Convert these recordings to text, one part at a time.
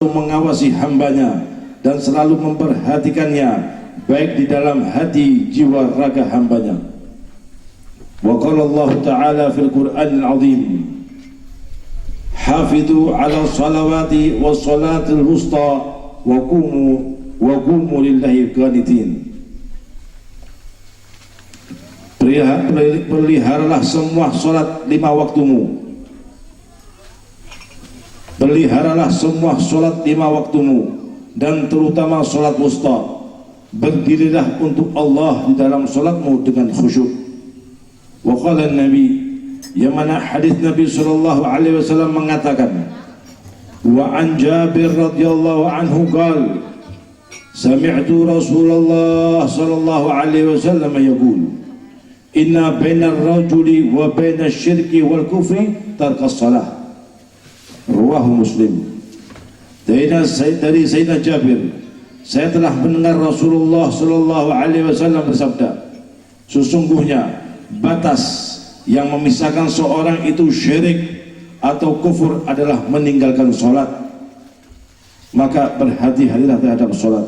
mengawasi hambanya dan selalu memperhatikannya baik di dalam hati, jiwa, raga hambanya. Wa qala Allah Ta'ala fil Qur'anil Azim, hafidhu ala salawati was salatil wusta wa qumu lillahi qanitin. Peliharalah semua salat 5 waktumu. Peliharalah semua solat 5 waktumu dan terutama solat wusta. Berdirilah untuk Allah di dalam solatmu dengan khusyuk. Wa qala Nabi, yang mana hadis Nabi sallallahu alaihi wasallam mengatakan, wa an Jabir radhiyallahu anhu qala, sami'tu Rasulullah sallallahu alaihi wasallam yaqul, inna bainar rajuli wa bainasy syirki wal kufri tarkas salah. Rawahu Muslim. Dari Sayyidina Jabir, saya telah mendengar Rasulullah sallallahu alaihi wasallam bersabda, sesungguhnya batas yang memisahkan seorang itu syirik atau kufur adalah meninggalkan sholat. Maka berhati-hatilah terhadap sholat.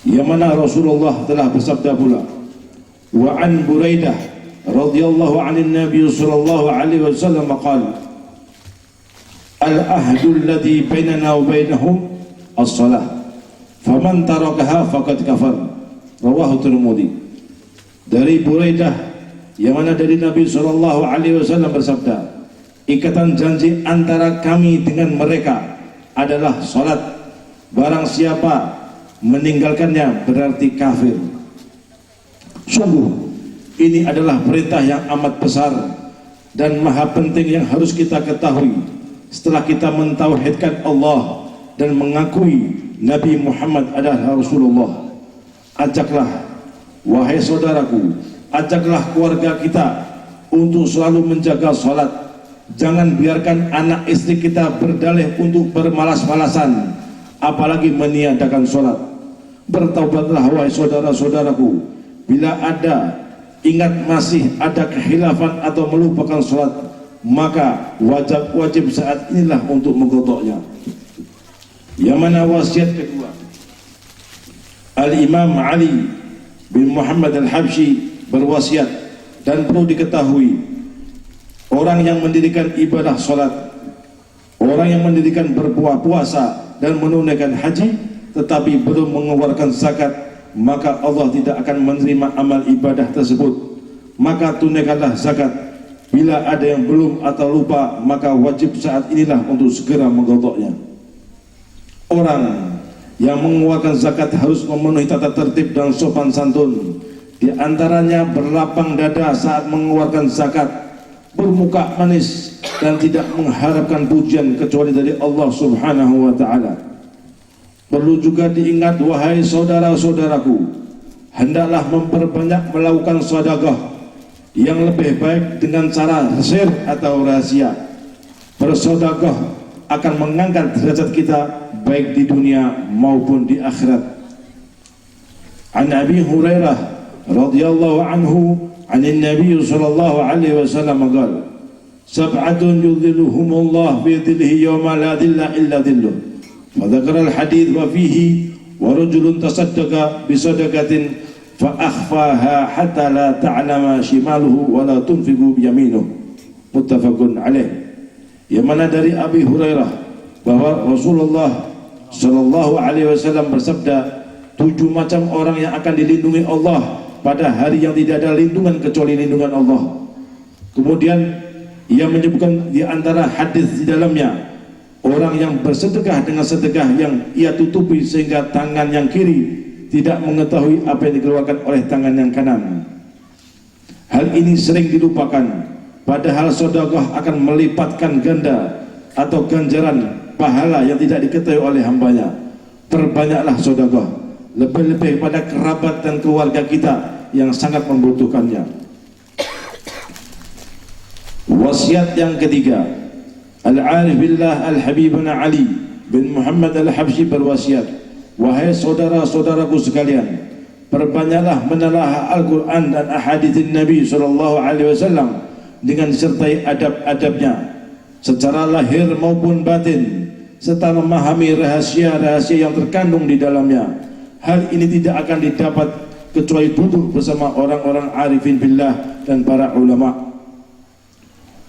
Yang mana Rasulullah telah bersabda pula, wa an Buraidah radhiyallahu anil Nabi sallallahu alaihi wasallam qala, al-ahdu alladhi bainana wa bainahum as-salah faman tarakaha faqad kafar. Rawahu Tirmidzi. Dari Buraidah, yang mana dari Nabi sallallahu alaihi wasallam bersabda, ikatan janji antara kami dengan mereka adalah salat. Barang siapa meninggalkannya berarti kafir. Sungguh ini adalah perintah yang amat besar dan maha penting yang harus kita ketahui setelah kita mentauhidkan Allah dan mengakui Nabi Muhammad adalah Rasulullah. Ajaklah, wahai saudaraku, ajaklah keluarga kita untuk selalu menjaga salat. Jangan biarkan anak istri kita berdalih untuk bermalas-malasan, apalagi meniadakan salat. Bertaubatlah wahai saudara-saudaraku, bila ingat masih ada khilafan atau melupakan salat, maka wajib saat inilah untuk mengqadanya. Yang mana wasiat kedua, Al-Imam Ali bin Muhammad Al-Habsyi berwasiat, dan perlu diketahui, orang yang mendirikan ibadah salat, orang yang mendirikan berpuasa dan menunaikan haji tetapi belum mengeluarkan zakat, maka Allah tidak akan menerima amal ibadah tersebut. Maka tunaikanlah zakat. Bila ada yang belum atau lupa, maka wajib saat inilah untuk segera mengqadanya. Orang yang mengeluarkan zakat harus memenuhi tata tertib dan sopan santun. Di antaranya berlapang dada saat mengeluarkan zakat, bermuka manis, dan tidak mengharapkan pujian kecuali dari Allah Subhanahu wa ta'ala. Perlu juga diingat wahai saudara-saudaraku, hendaklah memperbanyak melakukan sedekah yang lebih baik dengan cara sir atau rahasia. Bersedekah akan mengangkat derajat kita baik di dunia maupun di akhirat. An Abi Hurairah radhiyallahu anhu anin Nabi sallallahu alaihi wasallam qala, sab'atun yudhilluhumullah fi dhillihi yawma la dhilla illa dhilluh. Wa dzakara al-hadits wa fihi wa rajulun tasaddaqa bi sadaqatin fa akhfaha hatta la ta'lama shimaluhu wa la tunfiqu bi yaminuh. Muttafaqun alaih. Yang mana dari Abi Hurairah bahwa Rasulullah sallallahu alaihi wasallam bersabda, 7 macam orang yang akan dilindungi Allah pada hari yang tidak ada lindungan kecuali lindungan Allah. Kemudian ia menyebutkan di antara hadis di dalamnya, orang yang bersedekah dengan sedekah yang ia tutupi sehingga tangan yang kiri tidak mengetahui apa yang dikeluarkan oleh tangan yang kanan. Hal ini sering dilupakan, padahal sedekah akan melipatkan ganda atau ganjaran pahala yang tidak diketahui oleh hambanya. Perbanyaklah sedekah, lebih-lebih pada kerabat dan keluarga kita yang sangat membutuhkannya. Wasiat yang ketiga, Al-Arif Billah Al-Habibuna Ali bin Muhammad Al-Habsyi berwasiat, wahai saudara-saudaraku sekalian, perbanyaklah menelaah Al-Quran dan ahaditsin Nabi SAW dengan disertai adab-adabnya secara lahir maupun batin, serta memahami rahasia-rahasia yang terkandung di dalamnya. Hal ini tidak akan didapat kecuali duduk bersama orang-orang arifin billah dan para ulama.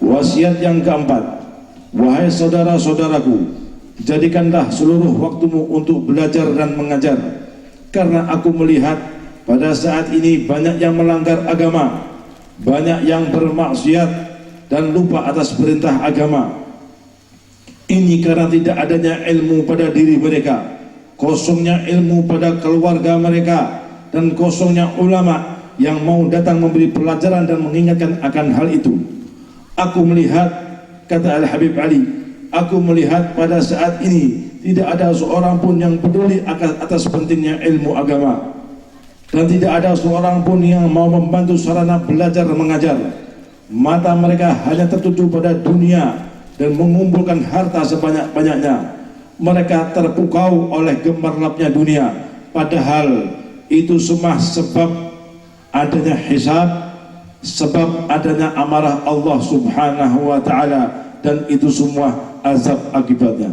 Wasiat yang keempat, wahai saudara-saudaraku, jadikanlah seluruh waktumu untuk belajar dan mengajar, karena aku melihat pada saat ini banyak yang melanggar agama, banyak yang bermaksiat dan lupa atas perintah agama. Ini karena tidak adanya ilmu pada diri mereka, kosongnya ilmu pada keluarga mereka, dan kosongnya ulama yang mau datang memberi pelajaran dan mengingatkan akan hal itu. Aku melihat, kata Al-Habib Ali, aku melihat pada saat ini tidak ada seorang pun yang peduli atas pentingnya ilmu agama, dan tidak ada seorang pun yang mau membantu sarana belajar mengajar. Mata mereka hanya tertuju pada dunia dan mengumpulkan harta sebanyak-banyaknya. Mereka terpukau oleh gemerlapnya dunia, padahal itu semua sebab adanya hisab, sebab adanya amarah Allah subhanahu wa ta'ala, dan itu semua azab akibatnya.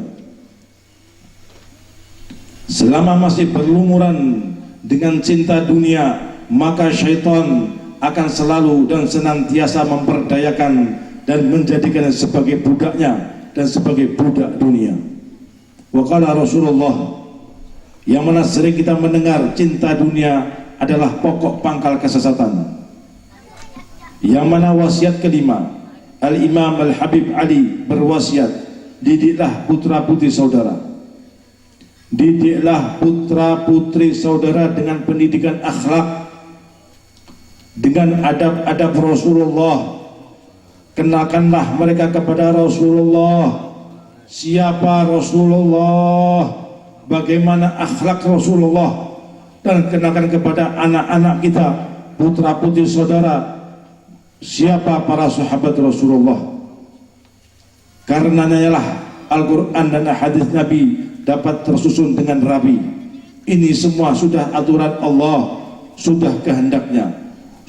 Selama masih berlumuran dengan cinta dunia, maka syaitan akan selalu dan senantiasa memperdayakan dan menjadikannya sebagai budaknya dan sebagai budak dunia. Wa qala Rasulullah, yang mana sering kita mendengar cinta dunia adalah pokok pangkal kesesatan. Yang mana wasiat kelima, Al-Imam Al-Habib Ali berwasiat, didiklah putra putri saudara, didiklah putra putri saudara dengan pendidikan akhlak, dengan adab-adab Rasulullah. Kenalkanlah mereka kepada Rasulullah, siapa Rasulullah, bagaimana akhlak Rasulullah, dan kenalkan kepada anak-anak kita, putra putri saudara, siapa para sahabat Rasulullah. Karenanya lah Al-Quran dan hadis Nabi dapat tersusun dengan rapi. Ini semua sudah aturan Allah, sudah kehendaknya.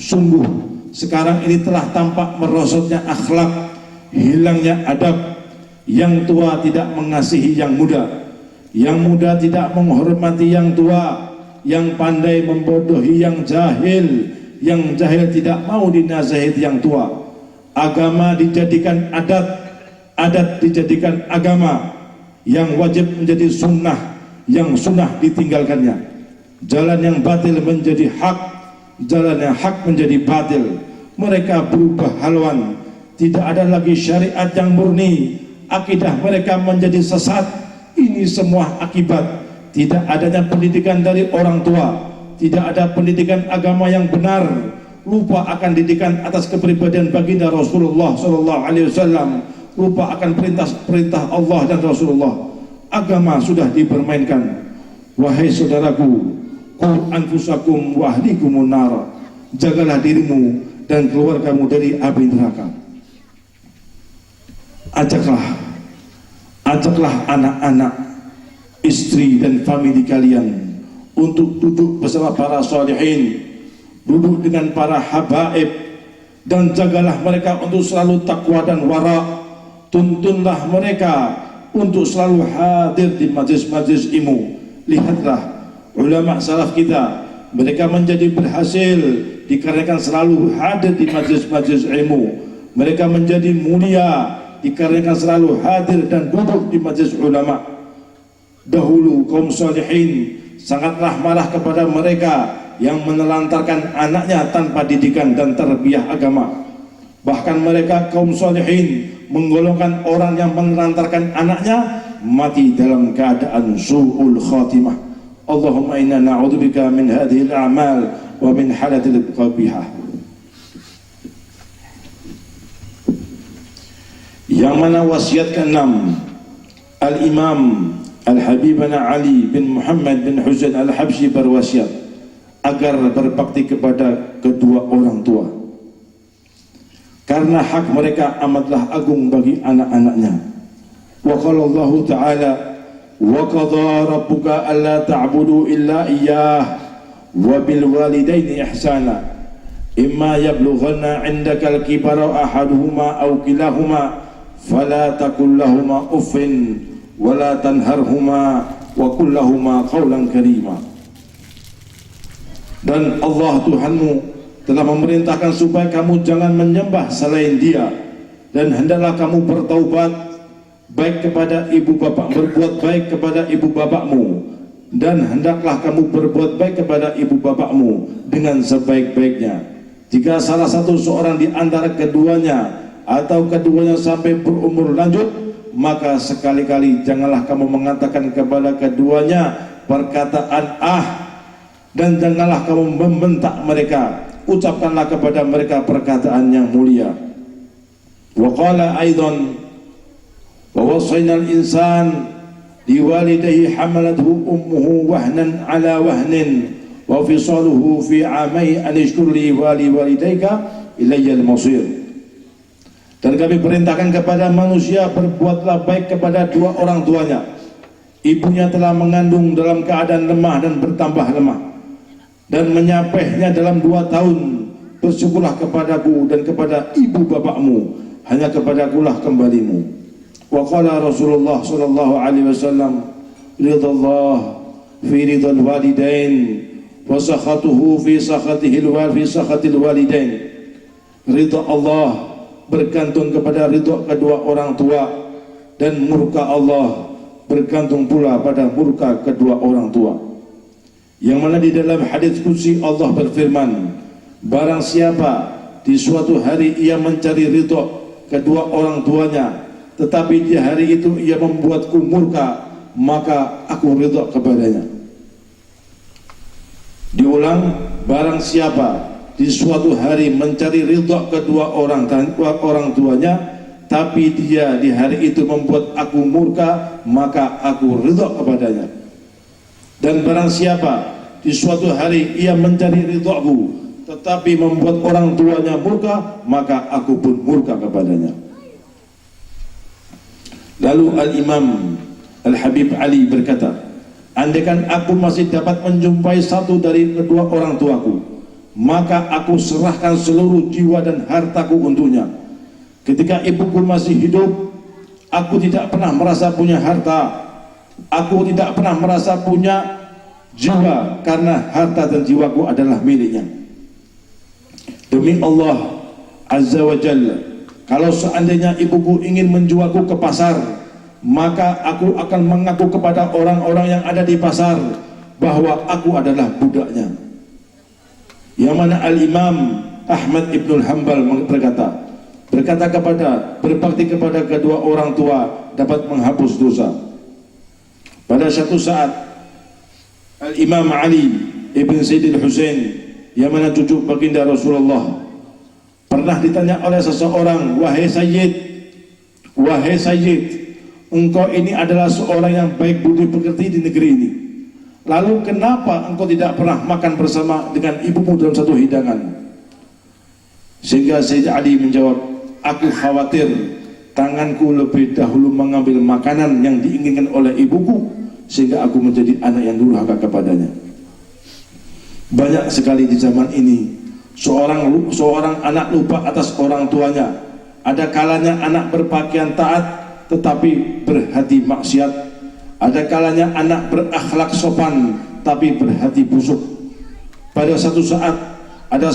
Sungguh sekarang ini telah tampak merosotnya akhlak, hilangnya adab. Yang tua tidak mengasihi yang muda, yang muda tidak menghormati yang tua, yang pandai membodohi yang jahil tidak mau dinasihati yang tua. Agama dijadikan adat, adat dijadikan agama, yang wajib menjadi sunnah, yang sunnah ditinggalkannya. Jalan yang batil menjadi hak, jalan yang hak menjadi batil. Mereka berubah haluan, tidak ada lagi syariat yang murni, akidah mereka menjadi sesat. Ini semua akibat tidak adanya pendidikan dari orang tua, tidak ada pendidikan agama yang benar, lupa akan didikan atas kepribadian baginda Rasulullah SAW, lupa akan perintah Allah dan Rasulullah. Agama sudah dipermainkan. Wahai saudaraku, qu anfusakum wa ahlikumun nar, jagalah dirimu dan keluargamu dari api neraka. Ajaklah anak-anak, istri dan famili kalian untuk duduk bersama para salihin, duduk dengan para habaib, dan jagalah mereka untuk selalu takwa dan wara. Tuntunlah mereka untuk selalu hadir di majlis-majlis ilmu. Lihatlah ulama salaf kita, mereka menjadi berhasil dikarenakan selalu hadir di majlis-majlis ilmu. Mereka menjadi mulia dikarenakan selalu hadir dan duduk di majlis ulama. Dahulu kaum salihin sangatlah marah kepada mereka yang menelantarkan anaknya tanpa didikan dan tarbiyah agama. Bahkan mereka kaum salihin menggolongkan orang yang menelantarkan anaknya mati dalam keadaan su'ul khatimah. Allahumma inna na'udzubika min hadhil a'mal wa min halatil qabihah. Yang mana wasiat ke-6, Al-Imam Al-Habibana Ali bin Muhammad bin Husain Al-Habsyi berwasiat agar berbakti kepada kedua orang tua, karena hak mereka amatlah agung bagi anak-anaknya. Wa qala Allah Ta'ala, wa qadha rabbuka alla ta'budu illa iyyah wa bil walidaini ihsana imma yablughanna 'indaka al-kibara ahaduhuma aw kilahuma fala taqul lahumā uffin wa la tanharhuma wa qul lahuma qawlan karima. Dan Allah Tuhanmu telah memerintahkan supaya kamu jangan menyembah selain Dia, dan hendaklah kamu bertaubat baik kepada ibu bapak, berbuat baik kepada ibu bapakmu, dan hendaklah kamu berbuat baik kepada ibu bapakmu dengan sebaik-baiknya. Jika salah satu seorang di antara keduanya atau keduanya sampai berumur lanjut, maka sekali-kali janganlah kamu mengatakan kepada keduanya perkataan dan janganlah kamu membentak mereka. Ucapkanlah kepada mereka perkataan yang mulia. Wa qala aidan wa wasaina al-insan liwalidayhi hamalathu ummuhu wahnan ala wahnin wa fisaluhu fi amai an ishkur li walidayka ilayya al-masir. Dan kami perintahkan kepada manusia, berbuatlah baik kepada dua orang tuanya. Ibunya telah mengandung dalam keadaan lemah dan bertambah lemah, dan menyapehnya dalam 2 tahun. Bersyukurlah kepadaku dan kepada ibu bapakmu, hanya kepadakulah kembalimu. Wa qala Rasulullah sallallahu alaihi wasallam, ridallah fi ridal walidain wa sakhatuhu fi sakhatil walidain. Ridha Allah bergantung kepada ridha kedua orang tua, dan murka Allah bergantung pula pada murka kedua orang tua. Yang mana di dalam hadis qudsi Allah berfirman, barang siapa di suatu hari ia mencari ridha kedua orang tuanya, tetapi di hari itu ia membuatku murka, maka aku ridha kepadanya. Diulang, barang siapa di suatu hari mencari ridha kedua orang tuanya, tapi dia di hari itu membuat aku murka, maka aku ridha kepadanya. Dan barang siapa di suatu hari ia mencari ridhaku, tetapi membuat orang tuanya murka, maka aku pun murka kepadanya. Lalu Al-Imam Al-Habib Ali berkata, andaikan aku masih dapat menjumpai satu dari kedua orang tuaku, maka aku serahkan seluruh jiwa dan hartaku untuknya. Ketika ibuku masih hidup, aku tidak pernah merasa punya harta, aku tidak pernah merasa punya jiwa, karena harta dan jiwaku adalah miliknya. Demi Allah Azza wa Jalla, kalau seandainya ibuku ingin menjualku ke pasar, maka aku akan mengaku kepada orang-orang yang ada di pasar bahwa aku adalah budaknya. Yang mana Al-Imam Ahmad Ibn Hanbal berkata kepada berbakti kepada kedua orang tua dapat menghapus dosa. Pada satu saat Al-Imam Ali Ibn Sayyidil Husain, yang mana cucu baginda Rasulullah, pernah ditanya oleh seseorang, wahai Sayyid, engkau ini adalah seorang yang baik budi pekerti di negeri ini, lalu kenapa engkau tidak pernah makan bersama dengan ibumu dalam satu hidangan? Sehingga Sayyid Ali menjawab, aku khawatir tanganku lebih dahulu mengambil makanan yang diinginkan oleh ibuku, sehingga aku menjadi anak yang durhaka kepadanya. Banyak sekali di zaman ini seorang anak lupa atas orang tuanya. Ada kalanya anak berpakaian taat tetapi berhati maksiat. Ada kalanya anak berakhlak sopan tapi berhati busuk. Pada satu saat ada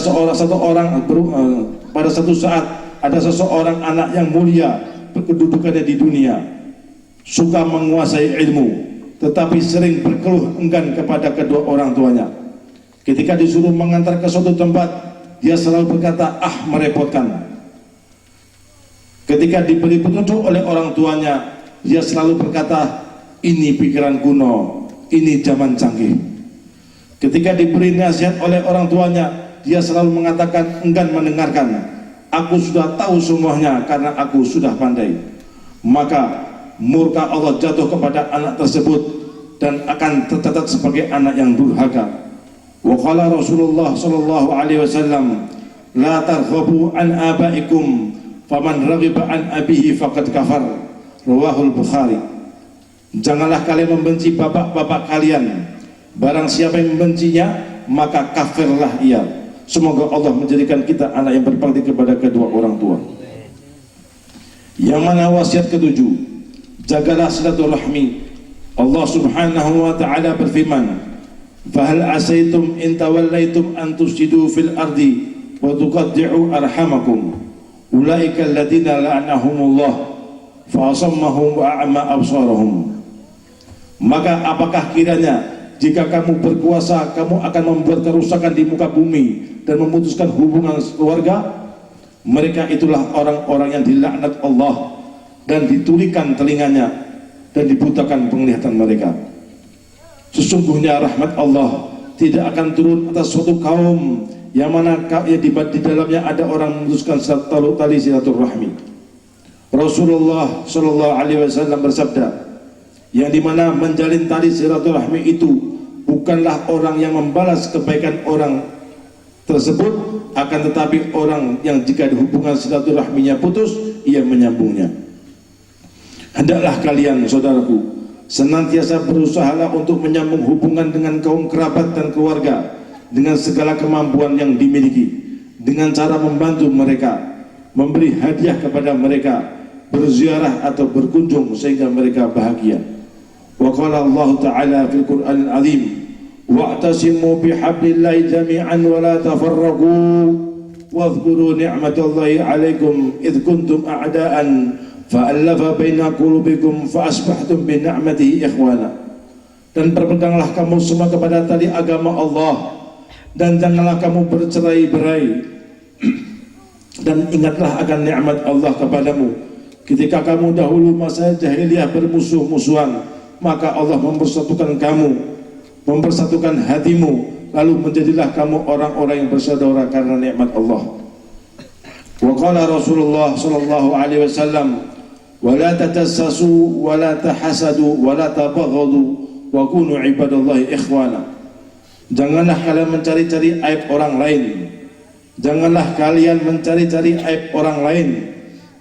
seseorang anak yang mulia berkedudukannya di dunia, suka menguasai ilmu, tetapi sering berkeluh enggan kepada kedua orang tuanya. Ketika disuruh mengantar ke suatu tempat, dia selalu berkata, merepotkan. Ketika diberi petunjuk oleh orang tuanya, dia selalu berkata, ini pikiran kuno, ini zaman canggih. Ketika diberi nasihat oleh orang tuanya, dia selalu mengatakan enggan mendengarkan. Aku sudah tahu semuanya karena aku sudah pandai. Maka murka Allah jatuh kepada anak tersebut dan akan tercatat sebagai anak yang durhaka. Wa qala Rasulullah sallallahu alaihi wasallam, la targhabu an abaikum faman raghiba an abihi faqad kafar. Rawahul Bukhari. Janganlah kalian membenci bapak-bapak kalian. Barang siapa yang membencinya, maka kafirlah ia. Semoga Allah menjadikan kita anak yang berbakti kepada kedua orang tua. Yang mana wasiat ketujuh, jagalah silaturahmi. Allah Subhanahu wa taala berfirman, "Fahal asaitum in tawallaitum an tufsidu fil ardi wa tuqatti'u arhamakum ulaika alladziina la'anahumullah fa asammahum wa a'ma absarahum." Maka apakah kiranya jika kamu berkuasa kamu akan membuat kerusakan di muka bumi dan memutuskan hubungan keluarga? Mereka itulah orang-orang yang dilaknat Allah dan ditulikan telinganya dan dibutakan penglihatan mereka. Sesungguhnya rahmat Allah tidak akan turun atas suatu kaum yang mana di dalamnya ada orang memutuskan tali silaturahmi. Rasulullah Shallallahu Alaihi Wasallam bersabda, yang dimana menjalin tali silaturahmi itu bukanlah orang yang membalas kebaikan orang tersebut, akan tetapi orang yang jika hubungan silaturahminya putus, ia menyambungnya. Hendaklah kalian, saudaraku, senantiasa berusahalah untuk menyambung hubungan dengan kaum kerabat dan keluarga dengan segala kemampuan yang dimiliki, dengan cara membantu mereka, memberi hadiah kepada mereka, berziarah atau berkunjung sehingga mereka bahagia. Wa qala Allah Ta'ala fil Qur'anil Azim, wa'tasimu bihablillahi jami'an wa la tafarraqu wadhkuru ni'matallahi 'alaikum idh kuntum a'da'an fa'allafa baina qulubikum fa'asbahtum bi ni'matihi ikhwana. Dan berpeganglah kamu semua kepada tali agama Allah dan janganlah kamu bercerai-berai dan ingatlah akan nikmat Allah kepadamu ketika kamu dahulu masa jahiliyah bermusuh-musuhan, maka Allah mempersatukan kamu, mempersatukan hatimu, lalu menjadilah kamu orang-orang yang bersaudara karena nikmat Allah. Wa qala Rasulullah sallallahu alaihi wasallam, "Wala tatassasu wala tahasadu wala tabaghadu wa kunu ibadallahi ikhwana." Janganlah kalian mencari-cari aib orang lain. Janganlah kalian mencari-cari aib orang lain.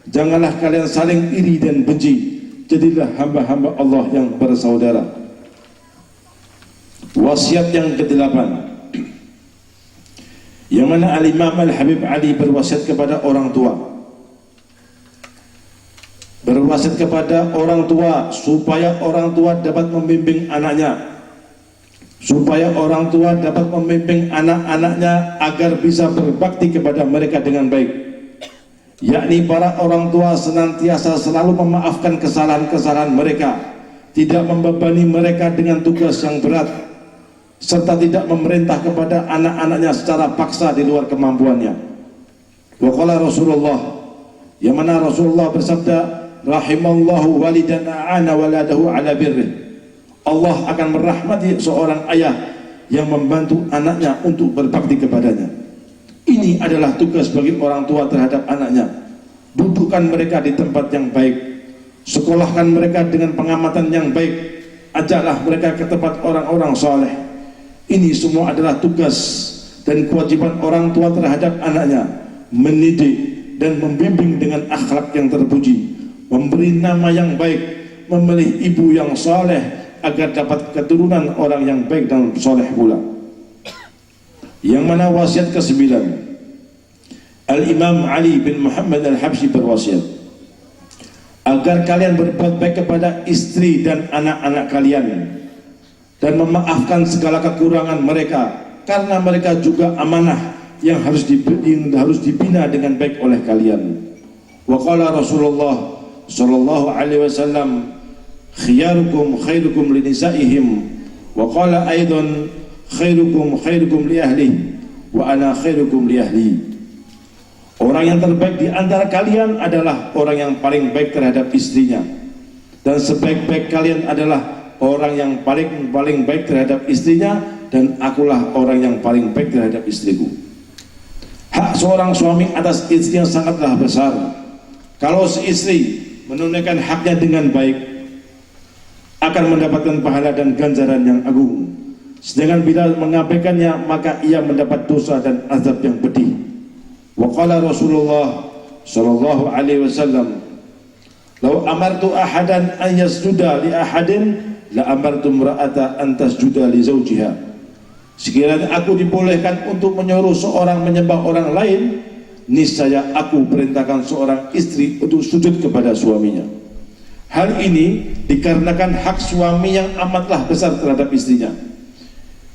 Janganlah kalian saling iri dan benci. Jadilah hamba-hamba Allah yang bersaudara. Wasiat yang ke-8, yang mana Al-Imam Al-Habib Ali berwasiat kepada orang tua. Berwasiat kepada orang tua supaya orang tua dapat membimbing anaknya, supaya orang tua dapat membimbing anak-anaknya agar bisa berbakti kepada mereka dengan baik. Yakni para orang tua senantiasa selalu memaafkan kesalahan-kesalahan mereka, tidak membebani mereka dengan tugas yang berat, serta tidak memerintah kepada anak-anaknya secara paksa di luar kemampuannya. Wa qala Rasulullah, yang mana Rasulullah bersabda, rahimallahu walidan a'ana waladahu ala birrih. Allah akan merahmati seorang ayah yang membantu anaknya untuk berbakti kepadanya. Ini adalah tugas bagi orang tua terhadap anaknya. Dudukkan mereka di tempat yang baik, sekolahkan mereka dengan pengamatan yang baik, ajaklah mereka ke tempat orang-orang soleh. Ini semua adalah tugas dan kewajiban orang tua terhadap anaknya, mendidik dan membimbing dengan akhlak yang terpuji, memberi nama yang baik, memilih ibu yang soleh agar dapat keturunan orang yang baik dan soleh pula. Yang mana wasiat ke-9, Al-Imam Ali bin Muhammad Al-Habsyi berwasiat agar kalian berbuat baik kepada istri dan anak-anak kalian dan memaafkan segala kekurangan mereka, karena mereka juga amanah yang harus dibina dengan baik oleh kalian. Wa qala Rasulullah sallallahu alaihi wasallam, khiyarukum khairukum li nisaihim, wa qala aidan khairukum khairukum li ahlihi wa ana khairukum li ahli. Orang yang terbaik di antara kalian adalah orang yang paling baik terhadap istrinya, dan sebaik-baik kalian adalah orang yang paling baik terhadap istrinya, dan akulah orang yang paling baik terhadap istriku. Hak seorang suami atas istrinya sangatlah besar. Kalau si istri menunaikan haknya dengan baik, akan mendapatkan pahala dan ganjaran yang agung. Sedangkan bila mengabaikannya, maka ia mendapat dosa dan azab yang pedih. Wa qala Rasulullah sallallahu alaihi wasallam, "Law amartu ahadan an yasjuda li ahadin la amartu imra'ata an tasjuda li zawjiha." Sekiranya aku dibolehkan untuk menyuruh seorang menyembah orang lain, niscaya aku perintahkan seorang istri untuk sujud kepada suaminya. Hal ini dikarenakan hak suami yang amatlah besar terhadap istrinya.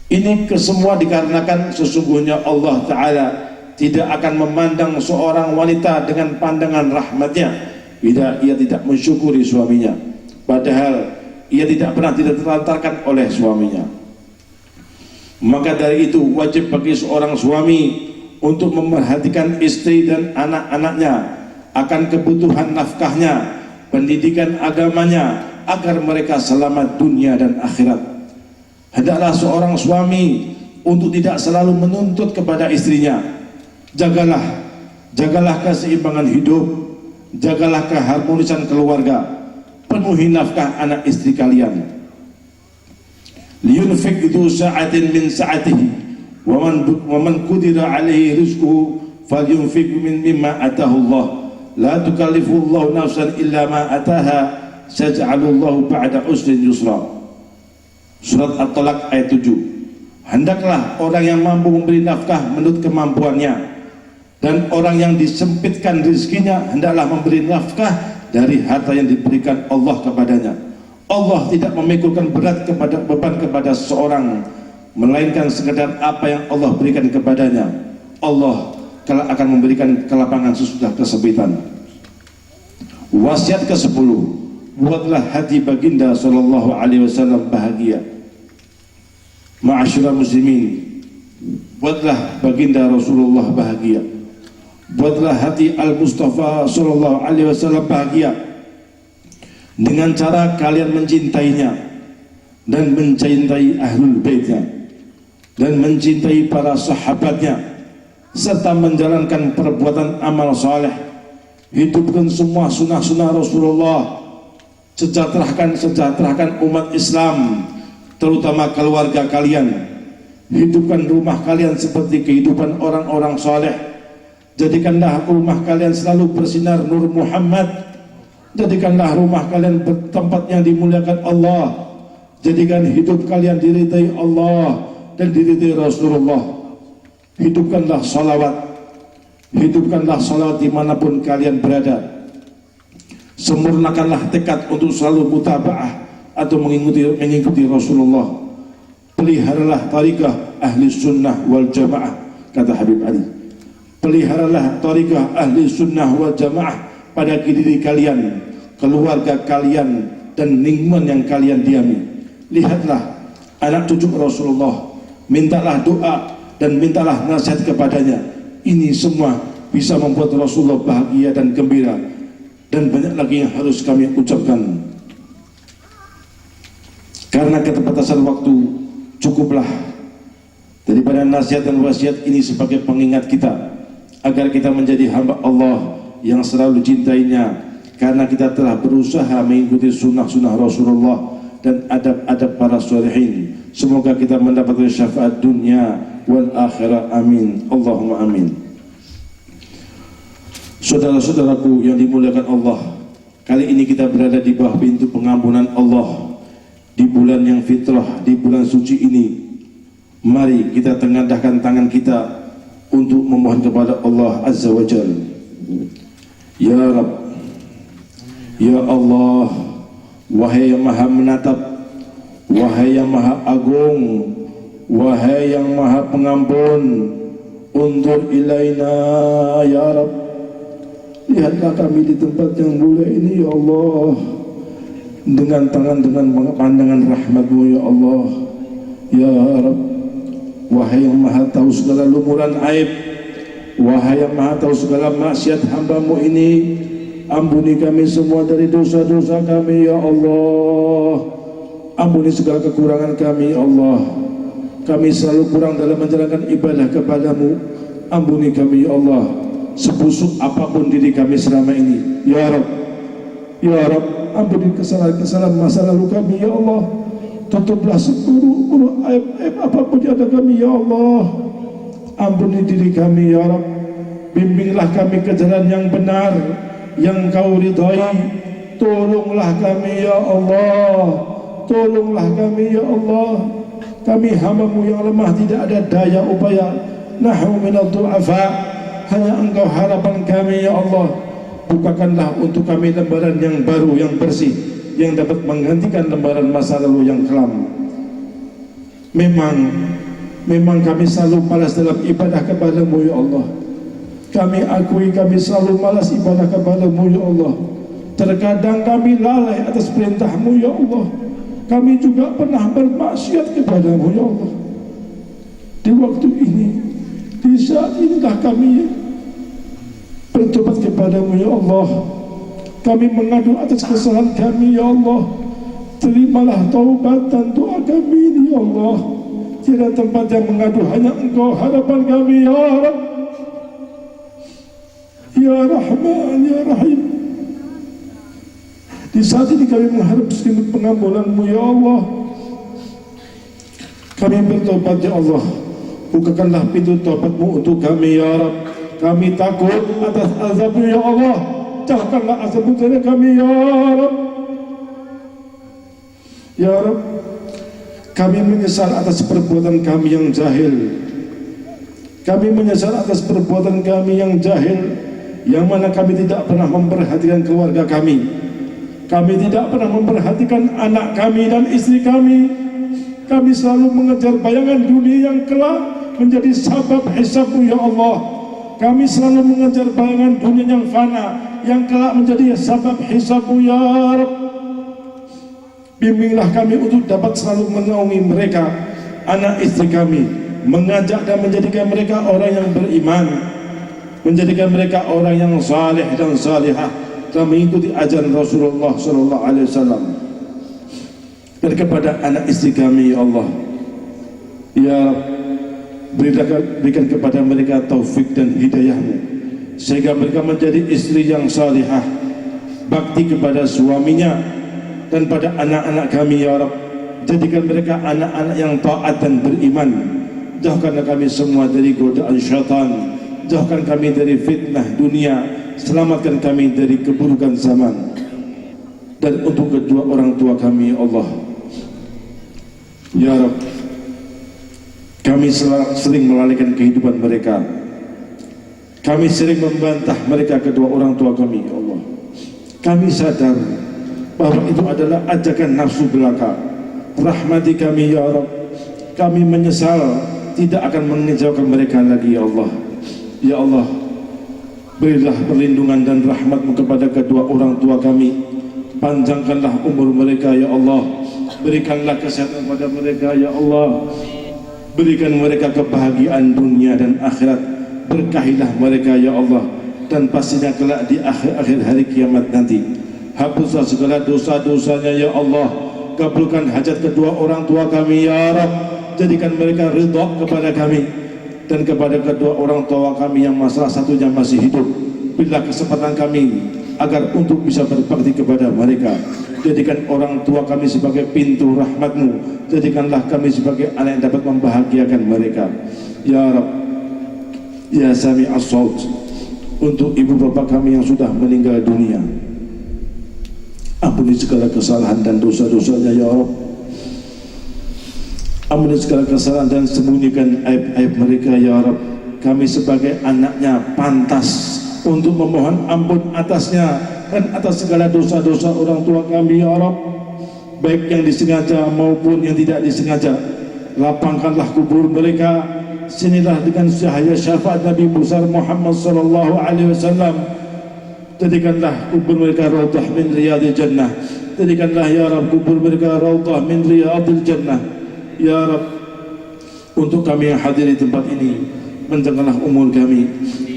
Ini kesemua dikarenakan sesungguhnya Allah Ta'ala tidak akan memandang seorang wanita dengan pandangan rahmatnya bila ia tidak mensyukuri suaminya, padahal ia tidak pernah tidak terlantarkan oleh suaminya. Maka dari itu wajib bagi seorang suami untuk memerhatikan istri dan anak-anaknya akan kebutuhan nafkahnya, pendidikan agamanya, agar mereka selamat dunia dan akhirat. Hendaklah seorang suami untuk tidak selalu menuntut kepada istrinya, jagalah keseimbangan hidup, jagalah keharmonisan keluarga, penuhi nafkah anak istri kalian. Liyunfik dzu sa'atin min sa'atihi wa man qudira alaihi rizquhu falyunfik mimma atahu Allah. La tukallifullahu nafsan illa ma ataha, saj'alullahu ba'da usrin yusra. Surat At-Talaq ayat 7. Hendaklah orang yang mampu memberi nafkah menurut kemampuannya, dan orang yang disempitkan rezekinya hendaklah memberi nafkah dari harta yang diberikan Allah kepadanya. Allah tidak memikulkan beban kepada seseorang, melainkan sekedar apa yang Allah berikan kepadanya. Allah akan memberikan kelapangan sesudah kesempitan. Wasiat ke-10, buatlah hati baginda sallallahu alaihi wasallam bahagia. Ma'asyiral muslimin, buatlah baginda Rasulullah bahagia. Buatlah hati Al-Mustafa sallallahu alaihi wasallam bahagia dengan cara kalian mencintainya dan mencintai ahlul baitnya dan mencintai para sahabatnya, serta menjalankan perbuatan amal saleh. Hidupkan semua sunnah-sunnah Rasulullah. Sejahterakan umat Islam, terutama keluarga kalian. Hidupkan rumah kalian seperti kehidupan orang-orang saleh. Jadikanlah rumah kalian selalu bersinar nur Muhammad. Jadikanlah rumah kalian tempat yang dimuliakan Allah. Jadikan hidup kalian diridai Allah dan diridai Rasulullah. Hidupkanlah salawat dimanapun kalian berada. Sempurnakanlah tekad untuk selalu mutaba'ah atau mengikuti Rasulullah. Peliharalah tariqah ahli sunnah wal jamaah, kata Habib Ali. Peliharalah tariqah ahli sunnah wal jamaah pada diri kalian, keluarga kalian, dan lingkungan yang kalian diami. Lihatlah anak cucu Rasulullah, mintalah doa dan mintalah nasihat kepadanya. Ini semua bisa membuat Rasulullah bahagia dan gembira, dan banyak lagi yang harus kami ucapkan. Karena keterbatasan waktu, cukuplah daripada nasihat dan wasiat ini sebagai pengingat kita agar kita menjadi hamba Allah yang selalu dicintainya, karena kita telah berusaha mengikuti sunnah-sunnah Rasulullah dan adab-adab para sholihin. Semoga kita mendapatkan syafaat dunia wal akhirah, amin, Allahumma amin. Saudara-saudaraku yang dimuliakan Allah, kali ini kita berada di bawah pintu pengampunan Allah di bulan yang fitrah, di bulan suci ini. Mari kita tengadahkan tangan kita untuk memohon kepada Allah Azza wa Jalla. Ya Rabb, Ya Allah, wahai yang maha menatap, wahai yang maha agung, wahai yang maha pengampun, undur ilaina ya Rabb. Lihatlah kami di tempat yang mulia ini ya Allah, dengan pandangan rahmat-Mu ya Allah. Ya Rabb, wahai yang maha tahu segala lumuran aib, wahai yang maha tahu segala maksiat hamba-Mu ini, ampuni kami semua dari dosa-dosa kami ya Allah. Ampuni segala kekurangan kami ya Allah. Kami selalu kurang dalam menjalankan ibadah kepada-Mu. Ampuni kami ya Allah, sebusuk apapun diri kami selama ini ya Rabb. Ya Rabb, ampuni kesalahan-kesalahan masa lalu kami ya Allah. Tutuplah seluruh aib-aib apapun yang ada kami ya Allah. Ampuni diri kami ya Rabb. Bimbinglah kami ke jalan yang benar, yang Kau ridhai. Tolonglah kami ya Allah. Tolonglah kami ya Allah. Kami hamba-Mu yang lemah, tidak ada daya upaya. Nahnu minad du'afa, hanya Engkau harapan kami ya Allah. bukakanlah untuk kami lembaran yang baru, yang bersih, yang dapat menggantikan lembaran masa lalu yang kelam. Memang kami selalu malas dalam ibadah kepada-Mu ya Allah. Kami akui kami selalu malas ibadah kepada-Mu ya Allah. Terkadang kami lalai atas perintah-Mu ya Allah. Kami juga pernah bermaksiat kepada-Mu ya Allah. Di waktu ini, di saat inilah kami bertobat kepada-Mu ya Allah. Kami mengadu atas kesalahan kami ya Allah. Terimalah taubat dan doa kami ini ya Allah. Tiada tempat yang mengadu, hanya Engkau hadapan kami ya Rabb, ya Rahman ya Rahim. Di saat ini kami mengharap selimut pengampunan-Mu ya Allah. Kami bertobat ya Allah. Bukakanlah pintu taubat-Mu untuk kami ya Rabb. Kami takut atas azab-Mu ya Allah. Jauhkanlah azab-Mu dari kami ya Rabb. Ya Rabb, kami menyesal atas perbuatan kami yang jahil. Kami menyesal atas perbuatan kami yang jahil, yang mana kami tidak pernah memperhatikan keluarga kami. Kami tidak pernah memperhatikan anak kami dan istri kami. Kami selalu mengejar bayangan dunia yang kelak menjadi sabab hisab-Mu ya Allah. Kami selalu mengejar bayangan dunia yang fana, yang kelak menjadi sabab hisab-Mu ya Rabb. Bimbinglah kami untuk dapat selalu menaungi mereka, anak istri kami, mengajak dan menjadikan mereka orang yang beriman, menjadikan mereka orang yang saleh dan salihah, dan mengikuti ajaran Rasulullah sallallahu alaihi wasallam. Dan kepada anak istri kami ya Allah, ya Rabb, berikan kepada mereka taufik dan hidayah-Mu, sehingga mereka menjadi istri yang salihah, bakti kepada suaminya dan pada anak-anak kami ya Rabb. Jadikan mereka anak-anak yang taat dan beriman. Jauhkanlah kami semua dari godaan syaitan. Jauhkan kami dari fitnah dunia. Selamatkan kami dari keburukan zaman. Dan untuk kedua orang tua kami ya Allah, ya Rabb, kami sering melalaikan kehidupan mereka. Kami sering membantah mereka, kedua orang tua kami ya Allah. Kami sadar bahwa itu adalah ajakan nafsu belaka. Rahmati kami ya Rabb. Kami menyesal tidak akan mengejauhkan mereka lagi ya Allah. Ya Allah, berilah perlindungan dan rahmat-Mu kepada kedua orang tua kami. Panjangkanlah umur mereka ya Allah. Berikanlah kesehatan kepada mereka ya Allah. Berikan mereka kebahagiaan dunia dan akhirat. Berkahilah mereka ya Allah. Dan pastinya kelak di akhir hari kiamat nanti, hapuslah segala dosa-dosanya ya Allah. Kabulkan hajat kedua orang tua kami ya Rabb. Jadikan mereka ridha kepada kami dan kepada kedua orang tua kami yang salah satunya masih hidup. Berilah kesempatan kami agar untuk bisa berbakti kepada mereka. Jadikan orang tua kami sebagai pintu rahmat-Mu. Jadikanlah kami sebagai anak yang dapat membahagiakan mereka ya Rabb, ya Sami'as Shaut. Untuk ibu bapak kami yang sudah meninggal dunia, ampuni segala kesalahan dan dosa-dosanya ya Rabb. Ampuni segala kesalahan dan sembunyikan aib-aib mereka ya Rabb. Kami sebagai anaknya pantas untuk memohon ampun atasnya dan atas segala dosa-dosa orang tua kami ya Rabb, baik yang disengaja maupun yang tidak disengaja. Lapangkanlah kubur mereka. Sinilah dengan cahaya syafaat Nabi besar Muhammad sallallahu alaihi wasallam. Jadikanlah kubur mereka raudhah min riyadil jannah. Jadikanlah ya Rabb kubur mereka raudhah min riyadil jannah ya Rabb. Untuk kami yang hadir di tempat ini, panjangkanlah umur kami,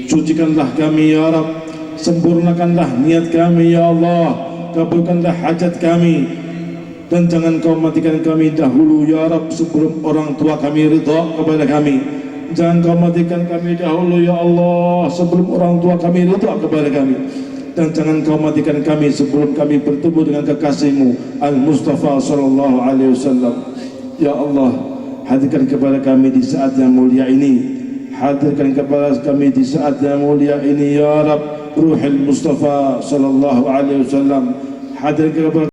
sucikanlah kami ya Rabb, sempurnakanlah niat kami ya Allah, kabulkanlah hajat kami, dan jangan Kau matikan kami dahulu ya Rabb sebelum orang tua kami ridha kepada kami. Jangan Kau matikan kami dahulu ya Allah sebelum orang tua kami ridha kepada kami. Dan jangan Kau matikan kami sebelum kami bertemu dengan kekasih-Mu Al-Mustafa sallallahu alaihi wasallam. Ya Allah, hadirkan kepada kami di saat yang mulia ini. Hadirkan kepada kami di saat yang mulia ini ya Rabb Ruhul Mustafa sallallahu alaihi wasallam. Hadirkan kepada